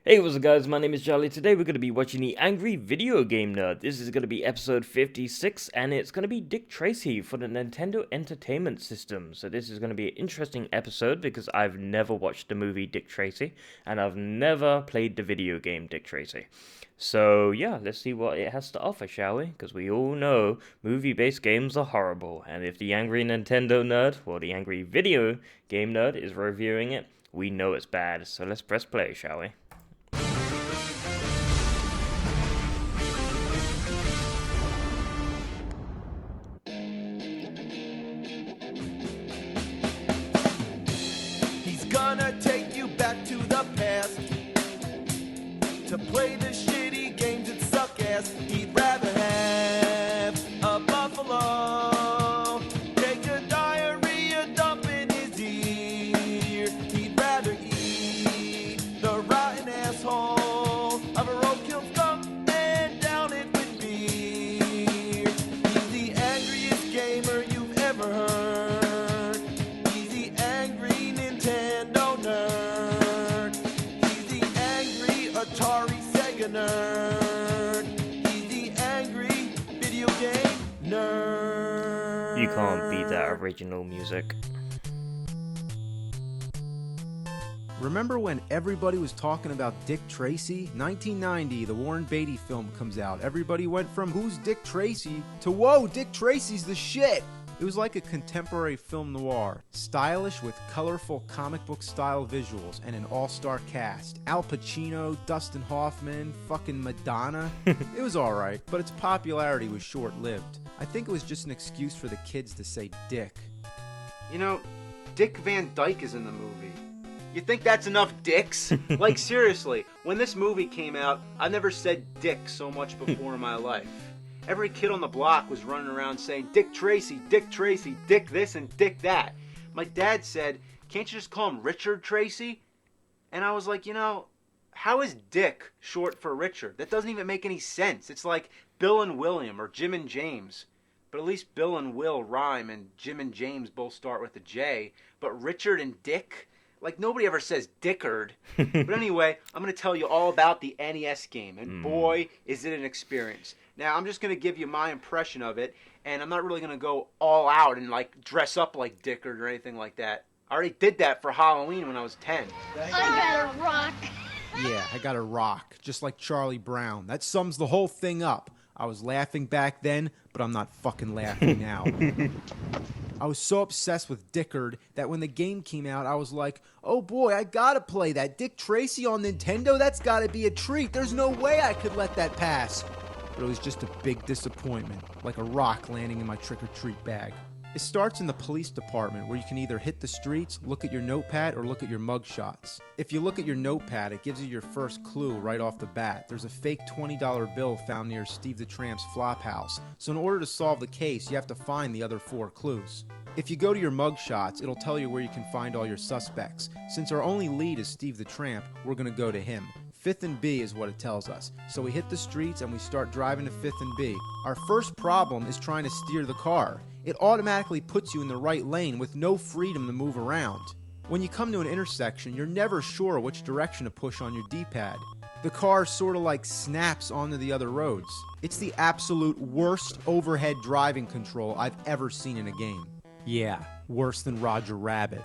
Hey, what's up guys, my name is Charlie. Today we're going to be watching the Angry Video Game Nerd. This is going to be episode 56, and it's going to be Dick Tracy for the Nintendo Entertainment System. So this is going to be an interesting episode because I've never watched the movie Dick Tracy, and I've never played the video game Dick Tracy. So yeah, let's see what it has to offer, shall we? Because we all know movie-based games are horrible, and if the Angry Nintendo Nerd, or the Angry Video Game Nerd is reviewing it, we know it's bad. So let's press play, shall we? Gonna take you back to the past to play the shitty games that suck ass. He'd rather have a buffalo take a diarrhea dump in his ear. He'd rather eat the rotten asshole of a roadkill skunk and down it with beer. He's the angriest gamer you've ever heard. He's the angry Nintendo nerd. He's the angry Atari Sega nerd. He's the angry video game nerd. You can't beat that original music. Remember when everybody was talking about Dick Tracy? 1990, the Warren Beatty film comes out. Everybody went from who's Dick Tracy to whoa, Dick Tracy's the shit. It was like a contemporary film noir, stylish with colorful comic book style visuals and an all-star cast. Al Pacino, Dustin Hoffman, fucking Madonna. It was alright, but its popularity was short-lived. I think it was just an excuse for the kids to say Dick. You know, Dick Van Dyke is in the movie. You think that's enough dicks? Like, seriously, when this movie came out, I never said dick so much before in my life. Every kid on the block was running around saying, Dick Tracy, Dick this and Dick that. My dad said, can't you just call him Richard Tracy? And I was like, you know, how is Dick short for Richard? That doesn't even make any sense. It's like Bill and William or Jim and James. But at least Bill and Will rhyme and Jim and James both start with a J. But Richard and Dick? Like, nobody ever says Dickard. But anyway, I'm going to tell you all about the NES game. And boy, is it an experience. Now, I'm just going to give you my impression of it. And I'm not really going to go all out and, like, dress up like Dickard or anything like that. I already did that for Halloween when I was 10. I got a rock. Yeah, I got a rock, just like Charlie Brown. That sums the whole thing up. I was laughing back then, but I'm not fucking laughing now. I was so obsessed with Dickard that when the game came out, I was like, oh boy, I gotta play that. Dick Tracy on Nintendo? That's gotta be a treat. There's no way I could let that pass. But it was just a big disappointment, like a rock landing in my trick-or-treat bag. It starts in the police department where you can either hit the streets, look at your notepad, or look at your mugshots. If you look at your notepad, it gives you your first clue right off the bat. There's a fake $20 bill found near Steve the Tramp's flop house. So in order to solve the case, you have to find the other 4 clues. If you go to your mugshots, it'll tell you where you can find all your suspects. Since our only lead is Steve the Tramp, we're gonna go to him. 5th and B is what it tells us. So we hit the streets and we start driving to 5th and B. Our first problem is trying to steer the car. It automatically puts you in the right lane with no freedom to move around. When you come to an intersection, you're never sure which direction to push on your D-pad. The car sort of like snaps onto the other roads. It's the absolute worst overhead driving control I've ever seen in a game. Yeah, worse than Roger Rabbit.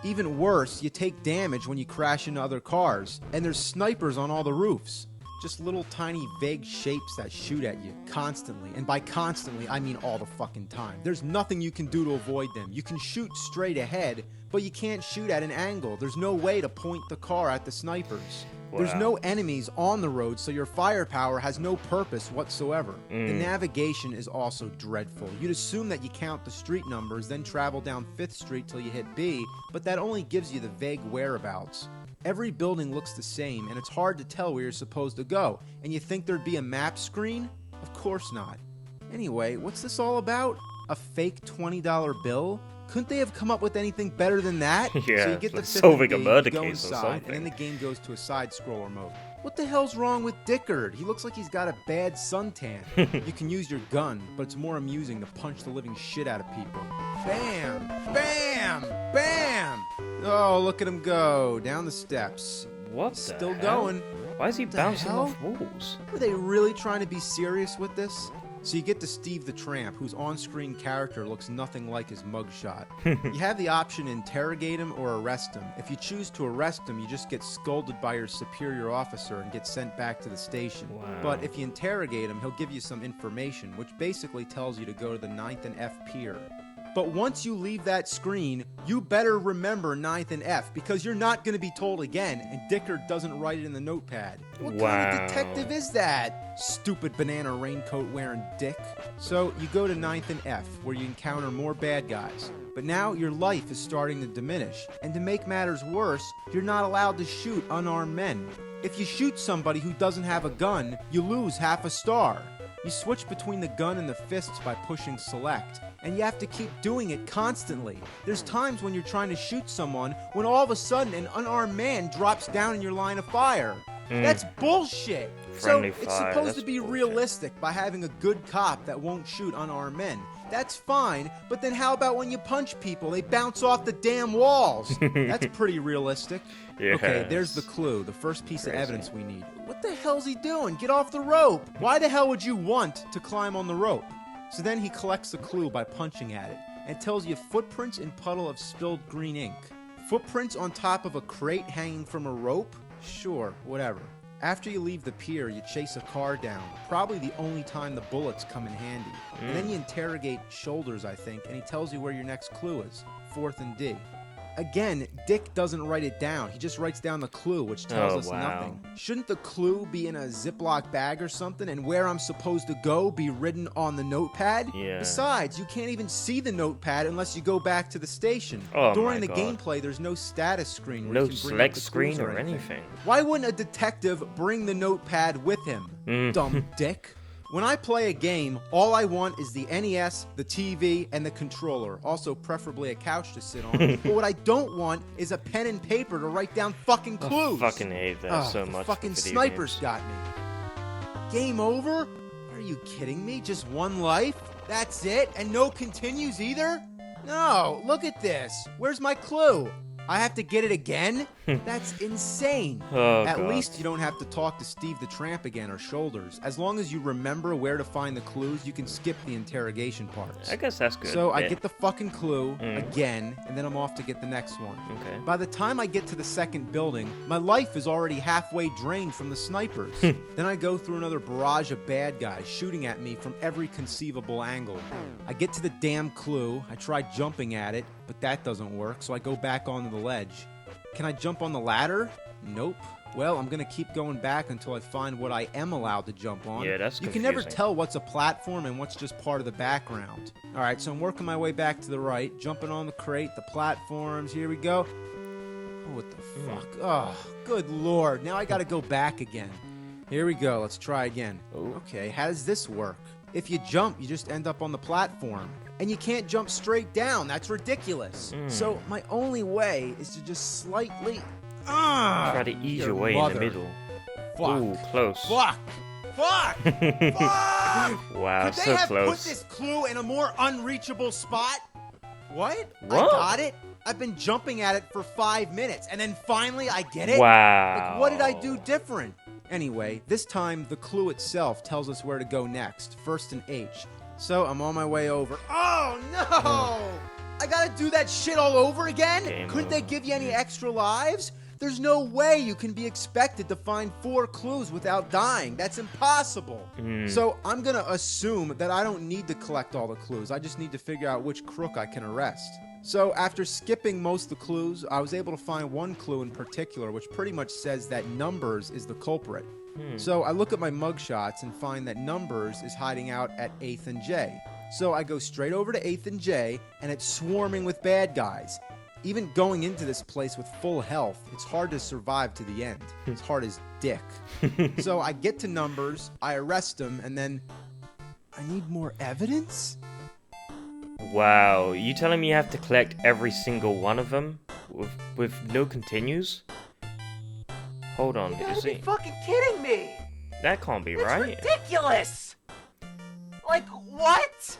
Even worse, you take damage when you crash into other cars, and there's snipers on all the roofs. Just little tiny vague shapes that shoot at you constantly, and by constantly I mean all the fucking time. There's nothing you can do to avoid them. You can shoot straight ahead, but you can't shoot at an angle. There's no way to point the car at the snipers. Wow. There's no enemies on the road, so your firepower has no purpose whatsoever. The navigation is also dreadful. You'd assume that you count the street numbers, then travel down 5th Street till you hit B, but that only gives you the vague whereabouts. Every building looks the same, and it's hard to tell where you're supposed to go. And you think there'd be a map screen? Of course not. Anyway, what's this all about? A fake $20 bill? Couldn't they have come up with anything better than that? Yeah, so you get like the 5th solving a and B, murder you go case or inside, something. and then the game goes to a side-scroller mode. What the hell's wrong with Dickard? He looks like he's got a bad suntan. You can use your gun, but it's more amusing to punch the living shit out of people. Bam! Bam! Bam! Oh, look at him go. Down the steps. What the Still hell? going. Why is he the bouncing hell? off walls? Were they really trying to be serious with this? So you get to Steve the Tramp, whose on-screen character looks nothing like his mugshot. You have the option to interrogate him or arrest him. If you choose to arrest him, you just get scolded by your superior officer and get sent back to the station. Wow. But if you interrogate him, he'll give you some information, which basically tells you to go to the 9th and F Pier. But once you leave that screen, you better remember 9th and F, because you're not going to be told again, and Dickard doesn't write it in the notepad. What kind of detective is that? Stupid banana raincoat wearing dick. So you go to 9th and F, where you encounter more bad guys. But now your life is starting to diminish, and to make matters worse, you're not allowed to shoot unarmed men. If you shoot somebody who doesn't have a gun, you lose half a star. You switch between the gun and the fists by pushing select, and you have to keep doing it constantly. There's times when you're trying to shoot someone when all of a sudden an unarmed man drops down in your line of fire. That's bullshit. Friendly So it's fire, supposed that's to be bullshit. realistic by having a good cop that won't shoot unarmed men. That's fine, but then how about when you punch people? They bounce off the damn walls. That's pretty realistic. Okay, there's the Yes. clue, the first piece of Crazy. evidence we need. What the hell's he doing? Get off the rope! Why the hell would you want to climb on the rope? So then he collects the clue by punching at it, and tells you footprints in puddle of spilled green ink. Footprints on top of a crate hanging from a rope? Sure, whatever. After you leave the pier, you chase a car down, probably the only time the bullets come in handy. And then you interrogate Shoulders, I think, and he tells you where your next clue is, 4th and D. Again, Dick doesn't write it down. He just writes down the clue, which tells Oh, us wow. nothing. Shouldn't the clue be in a Ziploc bag or something, and where I'm supposed to go be written on the notepad? Yeah. Besides, you can't even see the notepad unless you go back to the station. Oh, During my the God. gameplay, there's no status screen where No you can bring up select the screen clues or anything. Why wouldn't a detective bring the notepad with him? Dumb dick. When I play a game, all I want is the NES, the TV, and the controller. Also, preferably a couch to sit on. But what I don't want is a pen and paper to write down fucking clues. I fucking hate that Ugh, so the much. fucking for video snipers games. got me. Game over? Are you kidding me? Just one life? That's it? And no continues either? No, look at this. Where's my clue? I have to get it again? That's insane. Oh, At God. least you don't have to talk to Steve the Tramp again or Shoulders. As long as you remember where to find the clues, you can skip the interrogation parts. I guess that's good. So I yeah. get the fucking clue again, and then I'm off to get the next one. Okay. By the time I get to the second building, my life is already halfway drained from the snipers. Then I go through another barrage of bad guys shooting at me from every conceivable angle. I get to the damn clue, I try jumping at it, but that doesn't work, so I go back onto the ledge. Can I jump on the ladder? Nope. Well, I'm gonna keep going back until I find what I am allowed to jump on. Yeah, that's You can never confusing. tell what's a platform and what's just part of the background. Alright, so I'm working my way back to the right, jumping on the crate, the platforms, here we go. Oh, what the fuck? Oh, good lord, now I gotta go back again. Here we go, let's try again. Oh. Okay, how does this work? If you jump, you just end up on the platform. And you can't jump straight down, that's ridiculous. So my only way is to just slightly... Try to ease your way in the middle. Fuck. Ooh, close. Fuck! Fuck! Fuck! Wow, Could they so have put close. this clue in a more unreachable spot? What? I What? got it. I've been jumping at it for 5 minutes, and then finally I get it? Wow. Like, what did I do different? Anyway, this time the clue itself tells us where to go next, first in H. So I'm on my way over. Oh no! I gotta do that shit all over again? Game Couldn't they over. give you any extra lives? There's no way you can be expected to find 4 clues without dying. That's impossible. So I'm gonna assume that I don't need to collect all the clues. I just need to figure out which crook I can arrest. So after skipping most of the clues, I was able to find one clue in particular, which pretty much says that Numbers is the culprit. So I look at my mugshots and find that Numbers is hiding out at 8th and J. So I go straight over to 8th and J, and it's swarming with bad guys. Even going into this place with full health, it's hard to survive to the end. It's hard as dick. So I get to Numbers, I arrest him, and then... I need more evidence? Wow, you telling me you have to collect every single one of them with no continues? Hold on, You gotta is be it? fucking kidding me! That can't be It's right. ridiculous! Like, what?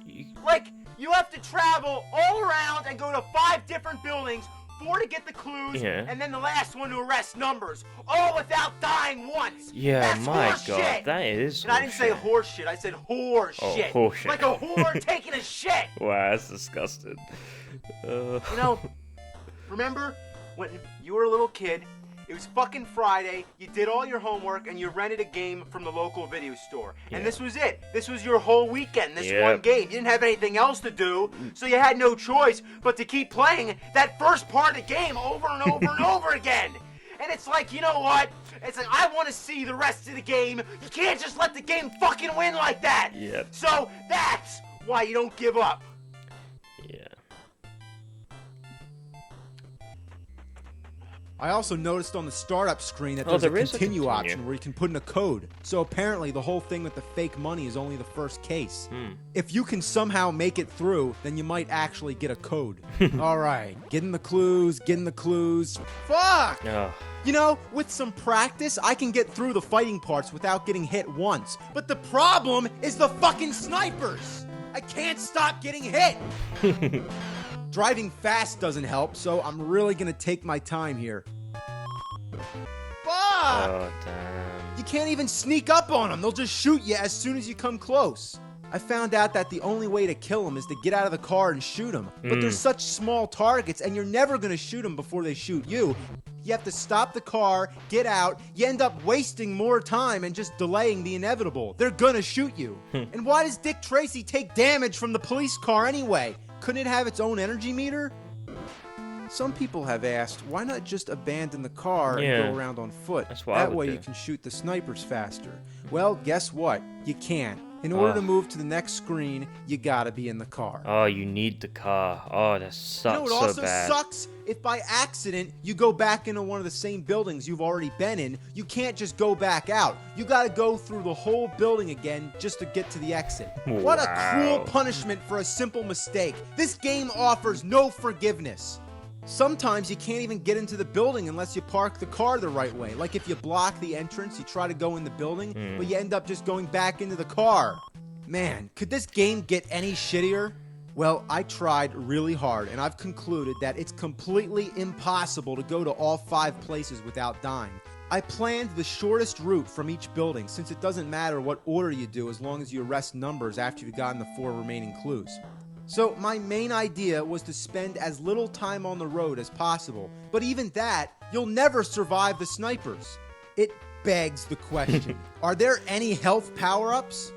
You- Like, you have to travel all around and go to 5 different buildings, 4 to get the clues, Yeah. and then the last one to arrest Numbers, all without dying nuts. Yeah, That's my horse God, shit. that is And I didn't say horseshit. horse shit. I said whore Oh, shit. horse Like shit. a whore taking a shit. Wow, that's disgusting. You know, remember when you were a little kid? It was fucking Friday, you did all your homework, and you rented a game from the local video store. And Yeah. this was it. This was your whole weekend, this Yep. one game. You didn't have anything else to do, so you had no choice but to keep playing that first part of the game over and over and over again. And it's like, you know what? It's like, I want to see the rest of the game. You can't just let the game fucking win like that. Yep. So that's why you don't give up. Yeah. I also noticed on the startup screen that Oh, there's a there is a continue continue. option where you can put in a code. So apparently the whole thing with the fake money is only the first case. If you can somehow make it through, then you might actually get a code. All right, getting the clues, Fuck! Oh, You know, with some practice, I can get through the fighting parts without getting hit once. But the problem is the fucking snipers! I can't stop getting hit! Driving fast doesn't help, so I'm really gonna take my time here. Fuck! oh, damn. You can't even sneak up on them. They'll just shoot you as soon as you come close. I found out that the only way to kill them is to get out of the car and shoot them. But they're such small targets, and you're never gonna shoot them before they shoot you. You have to stop the car, get out, you end up wasting more time and just delaying the inevitable. They're gonna shoot you. And why does Dick Tracy take damage from the police car anyway? Couldn't it have its own energy meter? Some people have asked, why not just abandon the car Yeah. and go around on foot? That's what I That would way do. you can shoot the snipers faster. Well, guess what? You can't. In order to Ugh. move to the next screen, you gotta be in the car. Oh, you need the car. Oh, that You sucks know what so also bad. sucks? If by accident you go back into one of the same buildings you've already been in, you can't just go back out. You gotta go through the whole building again just to get to the exit. What a cruel Wow. punishment for a simple mistake. This game offers no forgiveness. Sometimes you can't even get into the building unless you park the car the right way. Like if you block the entrance, you try to go in the building, but you end up just going back into the car. Man, could this game get any shittier? Well, I tried really hard, and I've concluded that it's completely impossible to go to all 5 places without dying. I planned the shortest route from each building, since it doesn't matter what order you do as long as you arrest numbers after you've gotten the 4 remaining clues. So my main idea was to spend as little time on the road as possible, but even that, you'll never survive the snipers. It begs the question, are there any health power-ups?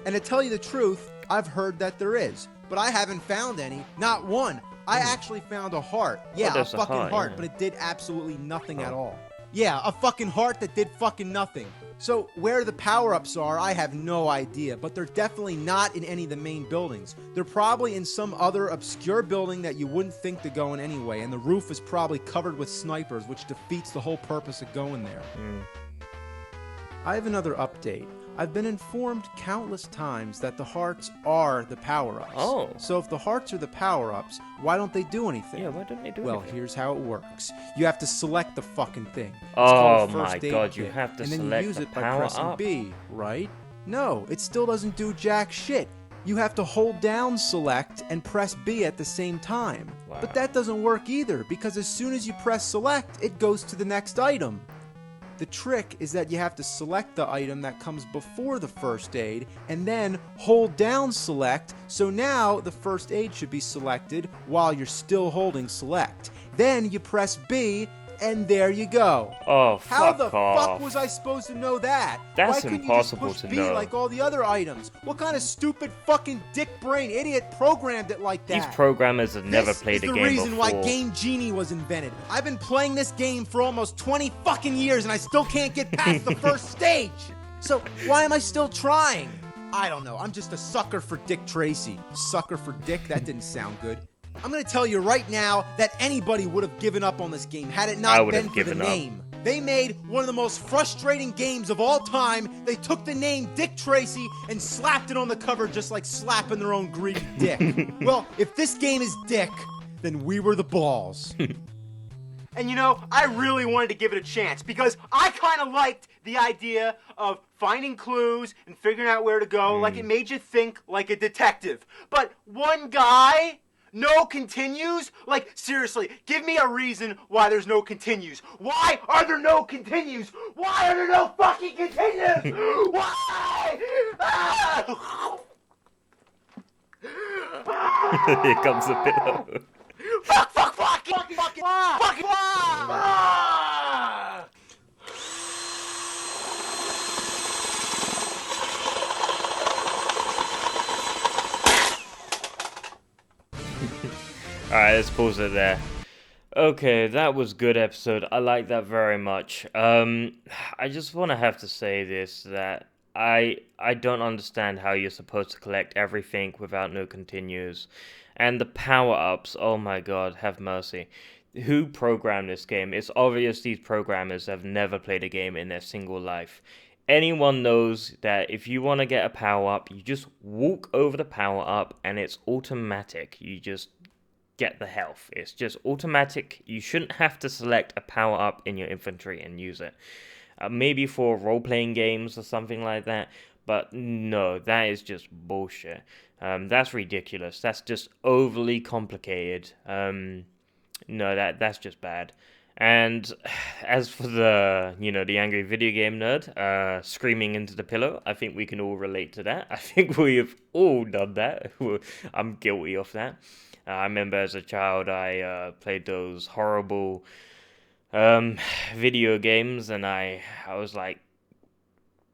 And to tell you the truth, I've heard that there is, but I haven't found any, not one. I actually found a heart. Yeah, a there's a fucking heart, heart, yeah. but it did absolutely nothing at all. Yeah, a fucking heart that did fucking nothing. So where the power-ups are, I have no idea, but they're definitely not in any of the main buildings. They're probably in some other obscure building that you wouldn't think to go in anyway, and the roof is probably covered with snipers, which defeats the whole purpose of going there. I have another update. I've been informed countless times that the hearts are the power-ups. Oh. So if the hearts are the power-ups, why don't they do anything? Yeah, why don't they do Well, anything? here's how it works. You have to select the fucking thing. It's Oh called a my first aid God, you kit, have to and then select you use the it by power pressing up. B, right? No, it still doesn't do jack shit. You have to hold down select and press B at the same time. Wow. But that doesn't work either, because as soon as you press select, it goes to the next item. The trick is that you have to select the item that comes before the first aid and then hold down select, so now the first aid should be selected while you're still holding select. Then you press B and there you go. Oh, How fuck the off. fuck was I supposed to know that? That's Why couldn't impossible you just to push B know. like all the other items? What kind of stupid fucking dick brain idiot programmed it like that? These programmers have never played This a is game the reason before. why Game Genie was invented. I've been playing this game for almost 20 fucking years and I still can't get past the first stage. So why am I still trying? I don't know. I'm just a sucker for Dick Tracy. Sucker for Dick? That didn't sound good. I'm gonna tell you right now that anybody would have given up on this game had it I not would been have for the given up. name. They made one of the most frustrating games of all time. They took the name Dick Tracy and slapped it on the cover just like slapping their own greedy dick. Well, if this game is Dick, then we were the balls. And you know, I really wanted to give it a chance because I kind of liked the idea of finding clues and figuring out where to go. Like it made you think like a detective. But one guy, no continues? Like seriously, give me a reason why there's no continues. Why are there no continues? Why are there no fucking Here comes the pillow. Alright, let's pause it there. Okay, that was good episode. I like that very much. I just want to have to say this, that I don't understand how you're supposed to collect everything without no continues. And the power-ups, oh my god, have mercy. Who programmed this game? It's obvious these programmers have never played a game in their single life. Anyone knows that if you want to get a power-up, you just walk over the power-up and it's automatic. You just get the health. It's just automatic. You shouldn't have to select a power up in your inventory and use it. Maybe for role-playing games or something like that, but no, that is just bullshit. That's ridiculous. That's just overly complicated. No, that's just bad. And as for the angry video game nerd, screaming into the pillow, I think we can all relate to that. I think we have all done that. I'm guilty of that. I remember as a child, I played those horrible video games, and I was like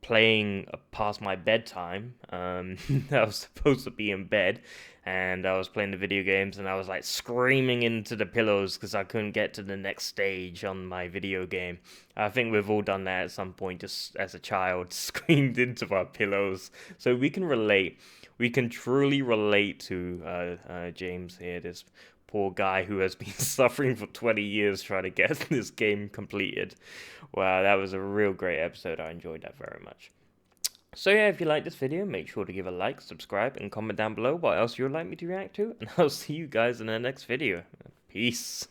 playing past my bedtime. I was supposed to be in bed, and I was playing the video games, and I was like screaming into the pillows because I couldn't get to the next stage on my video game. I think we've all done that at some point, just as a child, screamed into our pillows. So we can relate. We can truly relate to James here, this poor guy who has been suffering for 20 years trying to get this game completed. Wow, that was a real great episode. I enjoyed that very much. So yeah, if you like this video, make sure to give a like, subscribe, and comment down below what else you would like me to react to. And I'll see you guys in the next video. Peace.